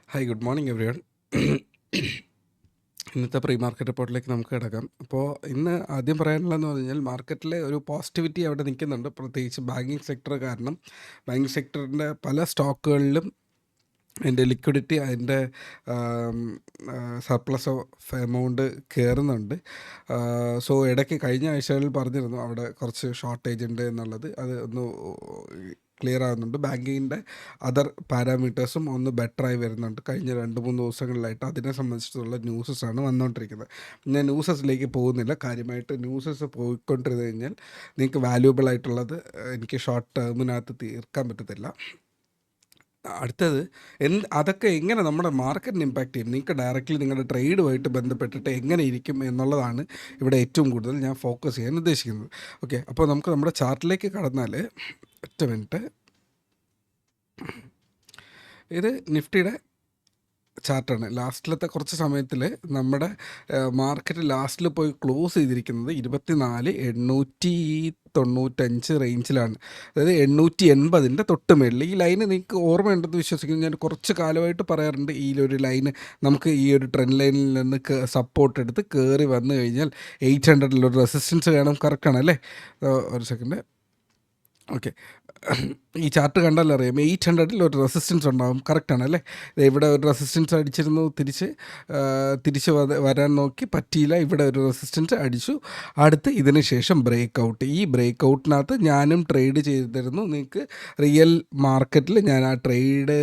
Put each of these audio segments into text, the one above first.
Hi good morning everyone. ഇന്നത്തെ pre market റിപ്പോർട്ടിലേക്ക് നമുക്ക് കിടക്കാം. അപ്പോൾ ഇന്ന് ആദ്യം പറയാനുള്ളതെന്ന് പറഞ്ഞാൽ മാർക്കറ്റിലെ ഒരു പോസിറ്റിവിറ്റി അവിടെ നിൽക്കുന്നുണ്ട്, പ്രത്യേകിച്ച് ബാങ്കിങ് സെക്ടർ. കാരണം ബാങ്കിങ് സെക്ടറിൻ്റെ പല സ്റ്റോക്കുകളിലും അതിൻ്റെ ലിക്വിഡിറ്റി, അതിൻ്റെ സർപ്ലസ് ഓഫ് എമൗണ്ട് കയറുന്നുണ്ട്. സോ ഇടയ്ക്ക് കഴിഞ്ഞ ആഴ്ചകളിൽ പറഞ്ഞിരുന്നു അവിടെ കുറച്ച് ഷോർട്ടേജ് ഉണ്ട് എന്നുള്ളത്. അത് ഒന്ന് ക്ലിയർ ആകുന്നുണ്ട്. ബാങ്കിങ്ങിൻ്റെ അതർ പാരാമീറ്റേഴ്സും ഒന്ന് ബെറ്ററായി വരുന്നുണ്ട് കഴിഞ്ഞ 2-3 ദിവസങ്ങളിലായിട്ട്. അതിനെ സംബന്ധിച്ചിട്ടുള്ള ന്യൂസസാണ് വന്നുകൊണ്ടിരിക്കുന്നത്. ഞാൻ ന്യൂസസിലേക്ക് പോകുന്നില്ല. കാര്യമായിട്ട് ന്യൂസസ് പോയിക്കൊണ്ടിരുന്നു കഴിഞ്ഞാൽ നിങ്ങൾക്ക് വാല്യൂബിൾ ആയിട്ടുള്ളത് എനിക്ക് ഷോർട്ട് ടേമിനകത്ത് തീർക്കാൻ പറ്റത്തില്ല. അടുത്തത് അതൊക്കെ എങ്ങനെ നമ്മുടെ മാർക്കറ്റിന് ഇമ്പാക്റ്റ് ചെയ്യും, നിങ്ങൾക്ക് ഡയറക്റ്റ്ലി നിങ്ങളുടെ ട്രേഡുമായിട്ട് ബന്ധപ്പെട്ടിട്ട് എങ്ങനെ ഇരിക്കും എന്നുള്ളതാണ് ഇവിടെ ഏറ്റവും കൂടുതൽ ഞാൻ ഫോക്കസ് ചെയ്യാൻ ഉദ്ദേശിക്കുന്നത്. ഓക്കെ, അപ്പോൾ നമുക്ക് നമ്മുടെ ചാർട്ടിലേക്ക് കടന്നാൽ, ഒറ്റ മിനിറ്റ്, ഇത് നിഫ്റ്റിയുടെ ചാർട്ടാണ്. ലാസ്റ്റിലത്തെ കുറച്ച് സമയത്തിൽ നമ്മുടെ മാർക്കറ്റ് ലാസ്റ്റിൽ പോയി ക്ലോസ് ചെയ്തിരിക്കുന്നത് 24,895 റേഞ്ചിലാണ്. അതായത് 880-ൻ്റെ തൊട്ട് മേളിൽ. ഈ ലൈന് നിങ്ങൾക്ക് ഓർമ്മയുണ്ടെന്ന് വിശ്വസിക്കുന്നു. ഞാൻ കുറച്ച് കാലമായിട്ട് പറയാറുണ്ട്, ഈ ഒരു ലൈന് നമുക്ക് ഈ ഒരു ട്രെൻഡ് ലൈനിൽ നിന്ന് സപ്പോർട്ട് എടുത്ത് കയറി വന്നു കഴിഞ്ഞാൽ 800-ൽ ഒരു റെസിസ്റ്റൻസ് വേണം. കറക്റ്റാണ് അല്ലേ? ഒരു സെക്കൻഡ്. ഓക്കെ, ഈ ചാർട്ട് കണ്ടാൽ അറിയാം 800-ൽ ഒരു റെസിസ്റ്റൻസ് ഉണ്ടാകും. കറക്റ്റാണ് അല്ലേ? ഇവിടെ ഒരു റെസിസ്റ്റൻസ് അടിച്ചിരുന്നു, തിരിച്ച് വരാൻ നോക്കി, പറ്റിയില്ല. ഇവിടെ ഒരു റെസിസ്റ്റൻസ് അടിച്ചു. അടുത്ത് ഇതിന് ശേഷം ബ്രേക്ക് ഔട്ട്. ഈ ബ്രേക്ക് ഔട്ടിനകത്ത് ഞാനും ട്രേഡ് ചെയ്തിരുന്നു. നിങ്ങൾക്ക് റിയൽ മാർക്കറ്റിൽ ഞാൻ ആ ട്രേഡ്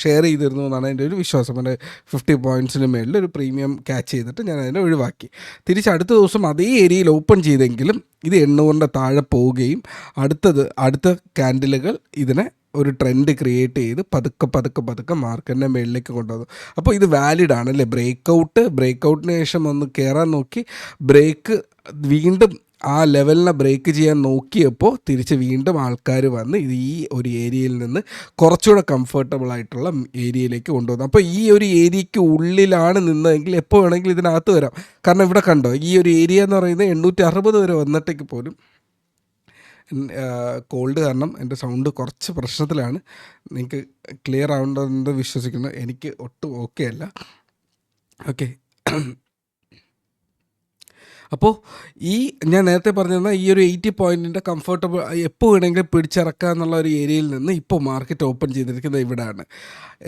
ഷെയർ ചെയ്തിരുന്നു എന്നാണ് എൻ്റെ ഒരു വിശ്വാസം. എൻ്റെ 50 പോയിൻറ്റ്സിന് മേളിൽ ഒരു പ്രീമിയം ക്യാച്ച് ചെയ്തിട്ട് ഞാൻ അതിനെ ഒഴിവാക്കി. തിരിച്ച് അടുത്ത ദിവസം അതേ ഏരിയയിൽ ഓപ്പൺ ചെയ്തെങ്കിലും ഇത് 800-ൻ്റെ താഴെ പോവുകയും അടുത്ത ക്യാൻഡിലുകൾ ഇതിനെ ഒരു ട്രെൻഡ് ക്രിയേറ്റ് ചെയ്ത് പതുക്കെ മാർക്കറ്റിൻ്റെ മേളിലേക്ക് കൊണ്ടുവന്നു. അപ്പോൾ ഇത് വാലിഡ് ആണല്ലേ? ബ്രേക്കൗട്ടിന് ശേഷം ഒന്ന് കയറാൻ നോക്കി, വീണ്ടും ആ ലെവലിനെ ബ്രേക്ക് ചെയ്യാൻ നോക്കിയപ്പോൾ തിരിച്ച് വീണ്ടും ആൾക്കാർ വന്ന് ഇത് ഈ ഒരു ഏരിയയിൽ നിന്ന് കുറച്ചുകൂടെ കംഫർട്ടബിൾ ആയിട്ടുള്ള ഏരിയയിലേക്ക് കൊണ്ടുവന്നു. അപ്പോൾ ഈ ഒരു ഏരിയയ്ക്ക് ഉള്ളിലാണ് നിന്നതെങ്കിൽ എപ്പോൾ വേണമെങ്കിലും ഇതിനകത്ത് വരാം. കാരണം ഇവിടെ കണ്ടോ, ഈ ഒരു ഏരിയ എന്ന് പറയുന്നത് 860 വരെ വന്നിട്ടേക്ക് പോലും. കോൾഡ് കാരണം എൻ്റെ സൗണ്ട് കുറച്ച് പ്രശ്നത്തിലാണ്. നിങ്ങൾക്ക് ക്ലിയർ ആവേണ്ടതെന്ന് വിശ്വസിക്കുന്നു. എനിക്ക് ഒട്ടും ഓക്കെ അല്ല. ഓക്കെ, അപ്പോൾ ഞാൻ നേരത്തെ പറഞ്ഞിരുന്ന ഈ ഒരു 80 പോയിൻറ്റിൻ്റെ കംഫർട്ടബിൾ എപ്പോൾ വേണമെങ്കിലും പിടിച്ചിറക്കുക എന്നുള്ള ഒരു ഏരിയയിൽ നിന്ന് ഇപ്പോൾ മാർക്കറ്റ് ഓപ്പൺ ചെയ്തിരിക്കുന്നത് ഇവിടെയാണ്.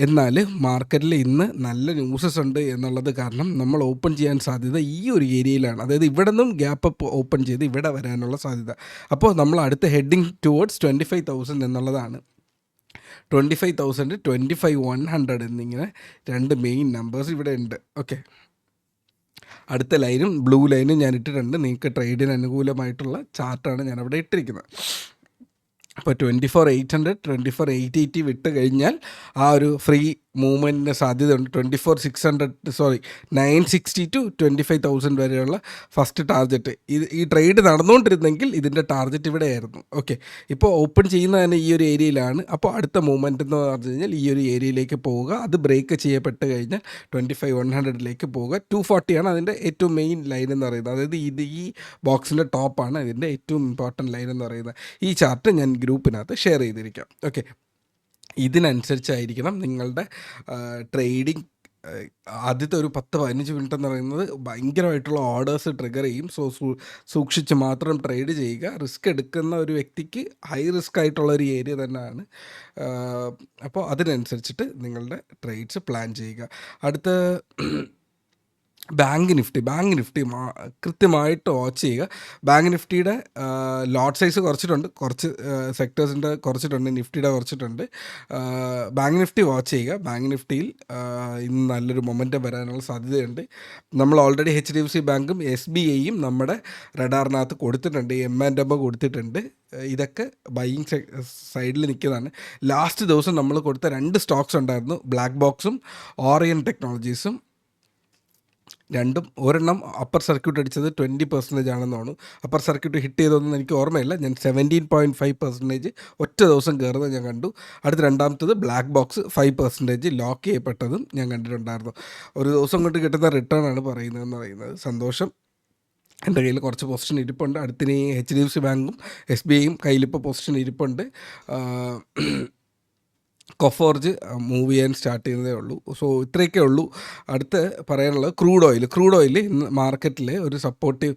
എന്നാൽ മാർക്കറ്റിൽ ഇന്ന് നല്ല ന്യൂസസ് ഉണ്ട് എന്നുള്ളത് കാരണം നമ്മൾ ഓപ്പൺ ചെയ്യാൻ സാധ്യത ഈ ഒരു ഏരിയയിലാണ്. അതായത് ഇവിടെ നിന്നും ഗ്യാപ്പ് അപ്പ് ഓപ്പൺ ചെയ്ത് ഇവിടെ വരാനുള്ള സാധ്യത. അപ്പോൾ നമ്മൾ അടുത്ത ഹെഡിങ് ടുവേർഡ്സ് 25,000 എന്നുള്ളതാണ്. 25,000, 25,100 എന്നിങ്ങനെ രണ്ട് മെയിൻ നമ്പേഴ്സ് ഇവിടെ ഉണ്ട്. ഓക്കെ, അടുത്ത ലൈനും ബ്ലൂ ലൈനും ഞാൻ ഇട്ടിട്ടുണ്ട്. നിങ്ങൾക്ക് ട്രേഡിന് അനുകൂലമായിട്ടുള്ള ചാർട്ടാണ് ഞാൻ അവിടെ ഇട്ടിരിക്കുന്നത്. അപ്പോൾ 24,800, 24,880 വിട്ട് കഴിഞ്ഞാൽ ആ ഒരു ഫ്രീ മൂവ്മെൻറ്റിന് സാധ്യതയുണ്ട്. 960 to 25,000 വരെയുള്ള ഫസ്റ്റ് ടാർഗറ്റ്. ഈ ട്രേഡ് നടന്നുകൊണ്ടിരുന്നെങ്കിൽ ഇതിൻ്റെ ടാർഗറ്റ് ഇവിടെ ആയിരുന്നു. ഓക്കെ, ഇപ്പോൾ ഓപ്പൺ ചെയ്യുന്നത് തന്നെ ഈ ഒരു ഏരിയയിലാണ്. അപ്പോൾ അടുത്ത മൂവ്മെൻറ്റ് എന്ന് പറഞ്ഞു കഴിഞ്ഞാൽ ഈ ഒരു ഏരിയയിലേക്ക് പോവുക. അത് ബ്രേക്ക് ചെയ്യപ്പെട്ട് കഴിഞ്ഞാൽ 25,100-ലേക്ക് പോവുക. 240 അതിൻ്റെ ഏറ്റവും മെയിൻ ലൈൻ എന്ന് പറയുന്നത്. അതായത് ഈ ബോക്സിൻ്റെ ടോപ്പാണ് ഇതിൻ്റെ ഏറ്റവും ഇമ്പോർട്ടൻറ്റ് ലൈൻ എന്ന് പറയുന്നത്. ഈ ചാർട്ട് ഞാൻ ഗ്രൂപ്പിനകത്ത് ഷെയർ ചെയ്തിരിക്കാം. ഓക്കെ, ഇതിനനുസരിച്ചായിരിക്കണം നിങ്ങളുടെ ട്രേഡിംഗ്. ആദ്യത്തെ ഒരു 10-15 മിനിറ്റ് എന്ന് പറയുന്നത് ഭയങ്കരമായിട്ടുള്ള ഓർഡേഴ്സ് ട്രിഗർ ചെയ്യും. സോ സൂക്ഷിച്ച് മാത്രം ട്രേഡ് ചെയ്യുക. റിസ്ക് എടുക്കുന്ന ഒരു വ്യക്തിക്ക് ഹൈ റിസ്ക് ആയിട്ടുള്ള ഒരു ഏരിയ തന്നെയാണ്. അപ്പോൾ അതിനനുസരിച്ചിട്ട് നിങ്ങളുടെ ട്രേഡ്സ് പ്ലാൻ ചെയ്യുക. അടുത്ത ബാങ്ക് നിഫ്റ്റി കൃത്യമായിട്ട് വാച്ച് ചെയ്യുക. ബാങ്ക് നിഫ്റ്റിയുടെ ലോട്ട് സൈസ് കുറച്ചിട്ടുണ്ട്, കുറച്ച് സെക്ടേഴ്സിൻ്റെ കുറച്ചിട്ടുണ്ട്, നിഫ്റ്റിയുടെ കുറച്ചിട്ടുണ്ട്. ബാങ്ക് നിഫ്റ്റി വാച്ച് ചെയ്യുക. ബാങ്ക് നിഫ്റ്റിയിൽ ഇന്ന് നല്ലൊരു മൊമെൻറ്റം വരാനുള്ള സാധ്യതയുണ്ട്. നമ്മൾ ഓൾറെഡി HDFC ബാങ്കും SBIയും നമ്മുടെ റഡാറിനകത്ത് കൊടുത്തിട്ടുണ്ട്, M&M കൊടുത്തിട്ടുണ്ട്. ഇതൊക്കെ ബൈയിങ് സൈഡിൽ നിൽക്കുന്നതാണ്. ലാസ്റ്റ് ദിവസം നമ്മൾ കൊടുത്ത 2 സ്റ്റോക്സ് ഉണ്ടായിരുന്നു, ബ്ലാക്ക് ബോക്സും ഓറിയൻ ടെക്നോളജീസും. ഒരെണ്ണം അപ്പർ സർക്യൂട്ട് അടിച്ചത് 20% ആണെന്ന് തോന്നുന്നു. അപ്പർ സർക്യൂട്ട് ഹിറ്റ് ചെയ്തതൊന്നും എനിക്ക് ഓർമ്മയില്ല. ഞാൻ 17.5% ഒറ്റ ദിവസം കയറുന്നത് ഞാൻ കണ്ടു. അടുത്ത രണ്ടാമത്തത് ബ്ലാക്ക് ബോക്സ് 5% ലോക്ക് ചെയ്യപ്പെട്ടതും ഞാൻ കണ്ടിട്ടുണ്ടായിരുന്നു. ഒരു ദിവസം കൊണ്ട് കിട്ടുന്ന റിട്ടേൺ ആണ് പറയുന്നത്. സന്തോഷം. എൻ്റെ കയ്യിൽ കുറച്ച് പൊസിഷൻ ഇരിപ്പുണ്ട്. അടുത്തിന് HDFC ബാങ്കും SBIയും കയ്യിലിപ്പോൾ പൊസിഷൻ ഇരിപ്പുണ്ട്. കൊഫോർജ് മൂവ് ചെയ്യാൻ സ്റ്റാർട്ട് ചെയ്യുന്നതേ ഉള്ളൂ. സോ ഇത്രയൊക്കെ ഉള്ളൂ. അടുത്ത് പറയാനുള്ളത് ക്രൂഡ് ഓയിൽ ഇന്ന് മാർക്കറ്റിൽ ഒരു സപ്പോർട്ടീവ്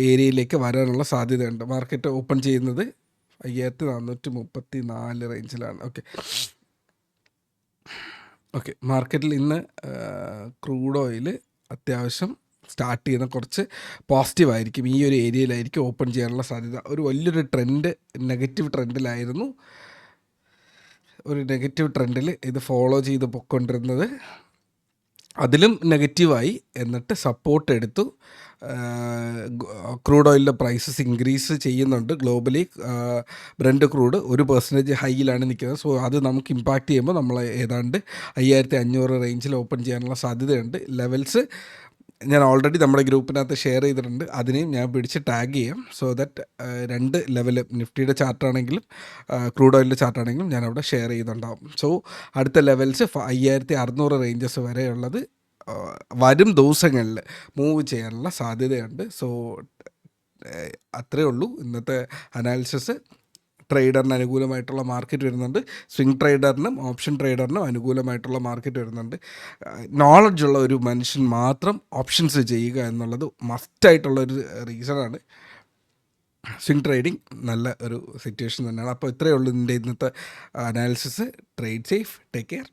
ഏരിയയിലേക്ക് വരാനുള്ള സാധ്യതയുണ്ട്. മാർക്കറ്റ് ഓപ്പൺ ചെയ്യുന്നത് 5434 റേഞ്ചിലാണ്. ഓക്കെ, മാർക്കറ്റിൽ ഇന്ന് ക്രൂഡ് ഓയിൽ അത്യാവശ്യം സ്റ്റാർട്ട് ചെയ്യുന്ന കുറച്ച് പോസിറ്റീവായിരിക്കും. ഈ ഒരു ഏരിയയിലായിരിക്കും ഓപ്പൺ ചെയ്യാനുള്ള സാധ്യത. ഒരു വലിയൊരു നെഗറ്റീവ് ട്രെൻഡിലായിരുന്നു. ഒരു നെഗറ്റീവ് ട്രെൻഡിൽ ഇത് ഫോളോ ചെയ്ത് പൊയ്ക്കൊണ്ടിരുന്നത്. അതിലും നെഗറ്റീവായി, എന്നിട്ട് സപ്പോർട്ട് എടുത്തു. ക്രൂഡ് ഓയിലിൻ്റെ പ്രൈസസ് ഇൻക്രീസ് ചെയ്യുന്നുണ്ട് ഗ്ലോബലി. ബ്രന്റ് ക്രൂഡ് 1% ഹൈയിലാണ് നിൽക്കുന്നത്. സോ അത് നമുക്ക് ഇമ്പാക്റ്റ് ചെയ്യുമ്പോൾ നമ്മൾ ഏതാണ്ട് 5500 റേഞ്ചിൽ ഓപ്പൺ ചെയ്യാനുള്ള സാധ്യതയുണ്ട്. ലെവൽസ് ഞാൻ ഓൾറെഡി നമ്മുടെ ഗ്രൂപ്പിനകത്ത് ഷെയർ ചെയ്തിട്ടുണ്ട്. അതിനെയും ഞാൻ പിടിച്ച് ടാഗ് ചെയ്യാം. സോ ദാറ്റ് 2 ലെവല്, നിഫ്റ്റിയുടെ ചാർട്ടാണെങ്കിലും ക്രൂഡ് ഓയിലിൻ്റെ ചാർട്ടാണെങ്കിലും ഞാൻ അവിടെ ഷെയർ ചെയ്യുന്നുണ്ടാവും. സോ അടുത്ത ലെവൽസ് 5600 റേഞ്ചസ് വരെയുള്ളത് വരും ദിവസങ്ങളിൽ മൂവ് ചെയ്യാനുള്ള സാധ്യതയുണ്ട്. സോ അത്രയേ ഉള്ളൂ ഇന്നത്തെ അനാലിസിസ്. ട്രേഡറിന് അനുകൂലമായിട്ടുള്ള മാർക്കറ്റ് വരുന്നുണ്ട്. സ്വിംഗ് ട്രേഡറിനും ഓപ്ഷൻ ട്രേഡറിനും അനുകൂലമായിട്ടുള്ള മാർക്കറ്റ് വരുന്നുണ്ട്. നോളജുള്ള ഒരു മനുഷ്യൻ മാത്രം ഓപ്ഷൻസ് ചെയ്യുക എന്നുള്ളത് മസ്റ്റായിട്ടുള്ളൊരു റീസണാണ്. സ്വിംഗ് ട്രേഡിങ് നല്ല ഒരു സിറ്റുവേഷൻ തന്നെയാണ്. അപ്പോൾ ഇത്രയേ ഉള്ളൂ ഇതിൻ്റെ ഇന്നത്തെ analysis. Trade safe, take care.